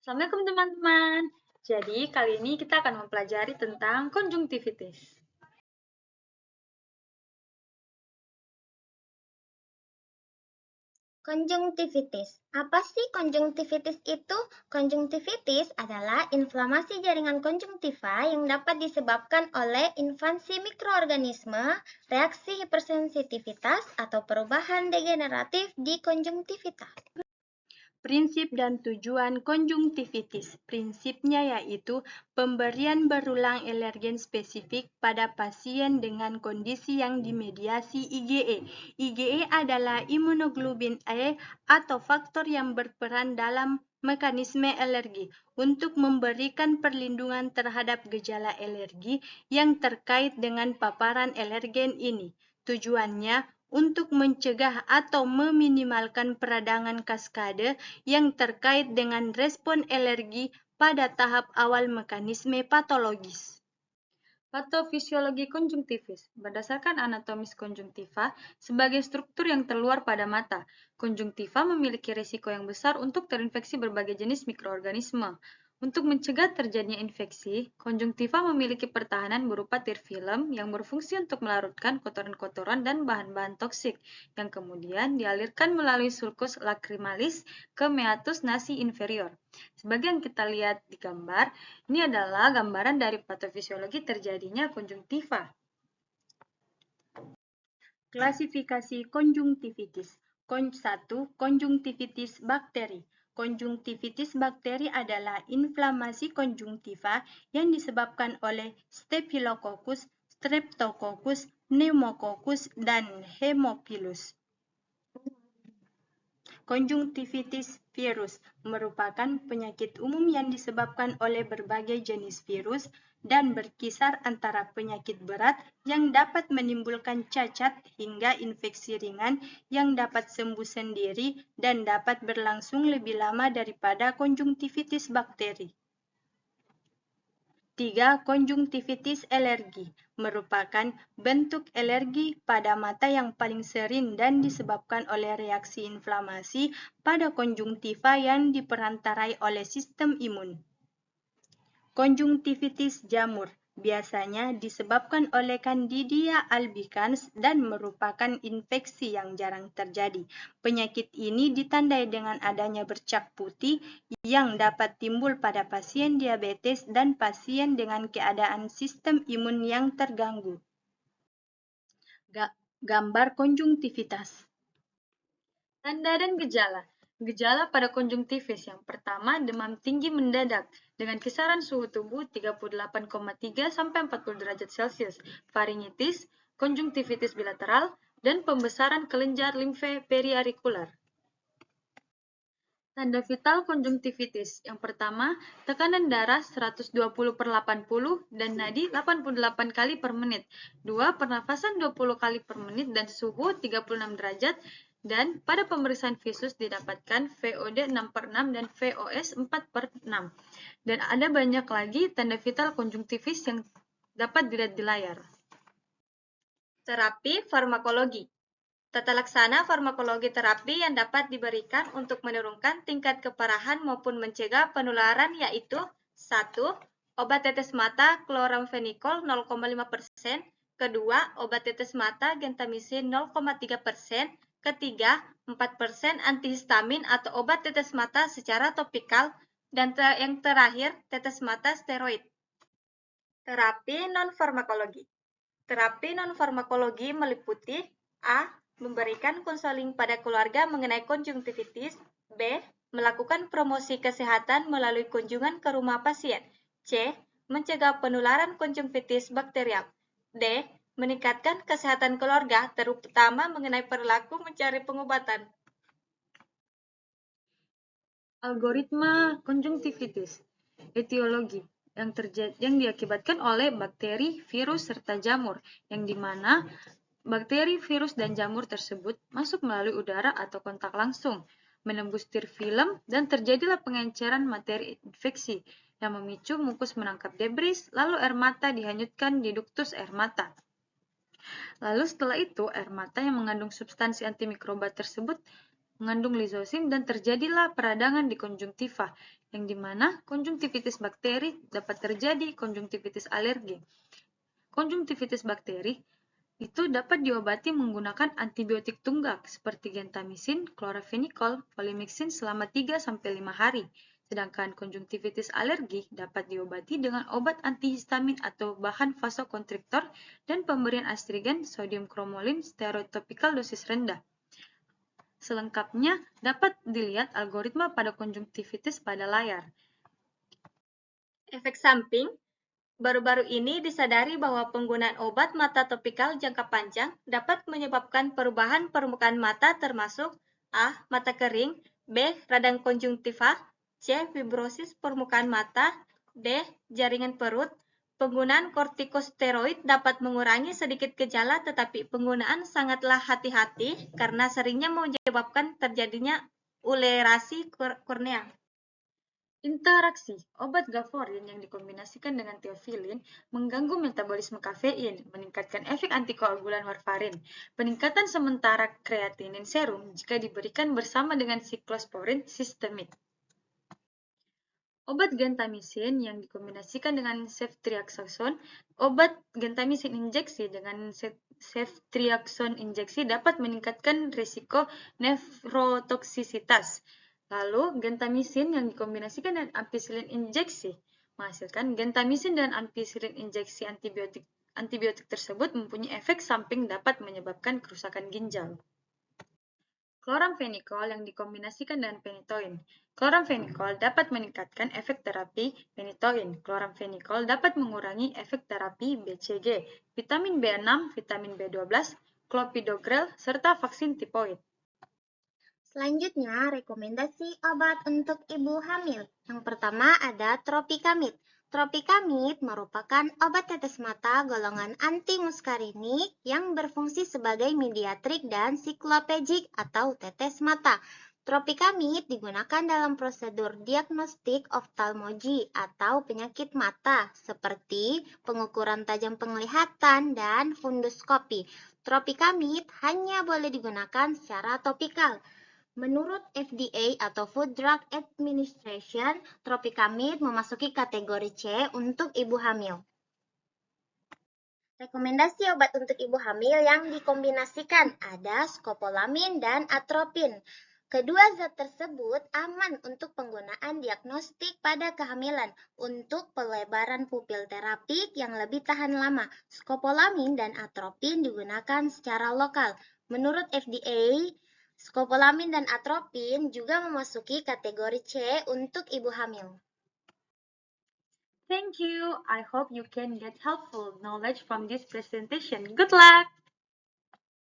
Assalamualaikum teman-teman. Jadi kali ini kita akan mempelajari tentang konjungtivitis. Konjungtivitis. Apa sih konjungtivitis itu? Konjungtivitis adalah inflamasi jaringan konjungtiva yang dapat disebabkan oleh invasi mikroorganisme, reaksi hipersensitivitas, atau perubahan degeneratif di konjungtivitas. Prinsip dan tujuan konjungtivitis. Prinsipnya yaitu pemberian berulang alergen spesifik pada pasien dengan kondisi yang dimediasi IgE. IgE adalah imunoglobulin E atau faktor yang berperan dalam mekanisme alergi untuk memberikan perlindungan terhadap gejala alergi yang terkait dengan paparan alergen ini. Tujuannya untuk mencegah atau meminimalkan peradangan kaskade yang terkait dengan respon alergi pada tahap awal mekanisme patologis. Patofisiologi konjungtivis berdasarkan anatomis konjungtiva sebagai struktur yang terluar pada mata. Konjungtiva memiliki risiko yang besar untuk terinfeksi berbagai jenis mikroorganisme. Untuk mencegah terjadinya infeksi, konjungtiva memiliki pertahanan berupa tir film yang berfungsi untuk melarutkan kotoran-kotoran dan bahan-bahan toksik yang kemudian dialirkan melalui sulcus lacrimalis ke meatus nasi inferior. Sebagai yang kita lihat di gambar, ini adalah gambaran dari patofisiologi terjadinya konjungtiva. Klasifikasi konjungtivitis. 1. Konjungtivitis bakteri. Konjungtivitis bakteri adalah inflamasi konjungtiva yang disebabkan oleh Staphylococcus, Streptococcus, Pneumococcus, dan Haemophilus. Konjungtivitis virus merupakan penyakit umum yang disebabkan oleh berbagai jenis virus dan berkisar antara penyakit berat yang dapat menimbulkan cacat hingga infeksi ringan yang dapat sembuh sendiri dan dapat berlangsung lebih lama daripada konjungtivitis bakteri. 3. Konjungtivitis alergi merupakan bentuk alergi pada mata yang paling sering dan disebabkan oleh reaksi inflamasi pada konjungtiva yang diperantarai oleh sistem imun. Konjungtivitis jamur biasanya disebabkan oleh Candida albicans dan merupakan infeksi yang jarang terjadi. Penyakit ini ditandai dengan adanya bercak putih yang dapat timbul pada pasien diabetes dan pasien dengan keadaan sistem imun yang terganggu. Gambar konjungtivitas. Tanda dan gejala. Gejala pada konjungtivis yang pertama, demam tinggi mendadak dengan kisaran suhu tubuh 38,3 sampai 40 derajat Celcius, faringitis, konjungtivitis bilateral, dan pembesaran kelenjar limfe periaurikular. Tanda vital konjungtivitis. Yang pertama, tekanan darah 120/80 dan nadi 88 kali per menit. 2. Pernafasan 20 kali per menit dan suhu 36 derajat. Dan pada pemeriksaan visus didapatkan VOD 6/6 dan VOS 4/6. Dan ada banyak lagi tanda vital konjungtivis yang dapat dilihat di layar. Terapi farmakologi. Tata laksana farmakologi terapi yang dapat diberikan untuk menurunkan tingkat keparahan maupun mencegah penularan yaitu 1. Obat tetes mata chloramphenicol 0,5%, kedua, obat tetes mata gentamicin 0,3%, ketiga, 4% antihistamin atau obat tetes mata secara topikal, dan yang terakhir, tetes mata steroid. Terapi non-farmakologi. Terapi non-farmakologi meliputi A. Memberikan konseling pada keluarga mengenai konjungtivitis. B. Melakukan promosi kesehatan melalui kunjungan ke rumah pasien. C. Mencegah penularan konjungtivitis bakterial. D. Meningkatkan kesehatan keluarga, terutama mengenai perilaku mencari pengobatan. Algoritma konjungtivitis. Etiologi yang diakibatkan oleh bakteri, virus, serta jamur, yang dimana bakteri, virus, dan jamur tersebut masuk melalui udara atau kontak langsung, menembus tir film, dan terjadilah pengenceran materi infeksi yang memicu mukus menangkap debris, lalu air mata dihanyutkan di duktus air mata. Lalu setelah itu, air mata yang mengandung substansi antimikroba tersebut mengandung lisosim dan terjadilah peradangan di konjungtiva, yang dimana konjungtivitis bakteri dapat terjadi konjungtivitis alergi. Konjungtivitis bakteri itu dapat diobati menggunakan antibiotik tunggak seperti gentamisin, kloramfenikol, polymyxin selama 3-5 hari. Sedangkan konjungtivitis alergi dapat diobati dengan obat antihistamin atau bahan vasokonstriktor dan pemberian astrigen sodium kromolin steroid topikal dosis rendah. Selengkapnya dapat dilihat algoritma pada konjungtivitis pada layar. Efek samping. Baru-baru ini disadari bahwa penggunaan obat mata topikal jangka panjang dapat menyebabkan perubahan permukaan mata termasuk A. Mata kering, B. Radang konjungtiva, C. Fibrosis permukaan mata, D. Jaringan perut. Penggunaan kortikosteroid dapat mengurangi sedikit gejala, tetapi penggunaan sangatlah hati-hati karena seringnya menyebabkan terjadinya ulerasi kornea. Interaksi obat gaforin yang dikombinasikan dengan teofilin mengganggu metabolisme kafein, meningkatkan efek antikoagulan warfarin. Peningkatan sementara kreatinin serum jika diberikan bersama dengan siklosporin sistemik. Obat gentamisin yang dikombinasikan dengan ceftriaxone, obat gentamisin injeksi dengan ceftriaxone injeksi dapat meningkatkan risiko nefrotoksisitas. Lalu, gentamisin yang dikombinasikan dengan ampicillin injeksi menghasilkan gentamisin dan ampicillin injeksi antibiotik tersebut mempunyai efek samping dapat menyebabkan kerusakan ginjal. Kloramfenikol yang dikombinasikan dengan phenytoin. Kloramfenikol dapat meningkatkan efek terapi phenytoin. Kloramfenikol dapat mengurangi efek terapi BCG, vitamin B6, vitamin B12, clopidogrel, serta vaksin tipoid. Selanjutnya, rekomendasi obat untuk ibu hamil. Yang pertama ada Tropicamid. Tropicamid merupakan obat tetes mata golongan antimuskarinik yang berfungsi sebagai mediatrik dan siklopegik atau tetes mata. Tropicamid digunakan dalam prosedur diagnostik oftalmogi atau penyakit mata seperti pengukuran tajam penglihatan dan funduskopi. Tropicamid hanya boleh digunakan secara topikal. Menurut FDA atau Food Drug Administration, Tropicamid memasuki kategori C untuk ibu hamil. Rekomendasi obat untuk ibu hamil yang dikombinasikan ada skopolamin dan atropin. Kedua zat tersebut aman untuk penggunaan diagnostik pada kehamilan untuk pelebaran pupil terapik yang lebih tahan lama. Skopolamin dan atropin digunakan secara lokal. Menurut FDA, skopolamin dan atropin juga memasuki kategori C untuk ibu hamil. Thank you. I hope you can get helpful knowledge from this presentation. Good luck!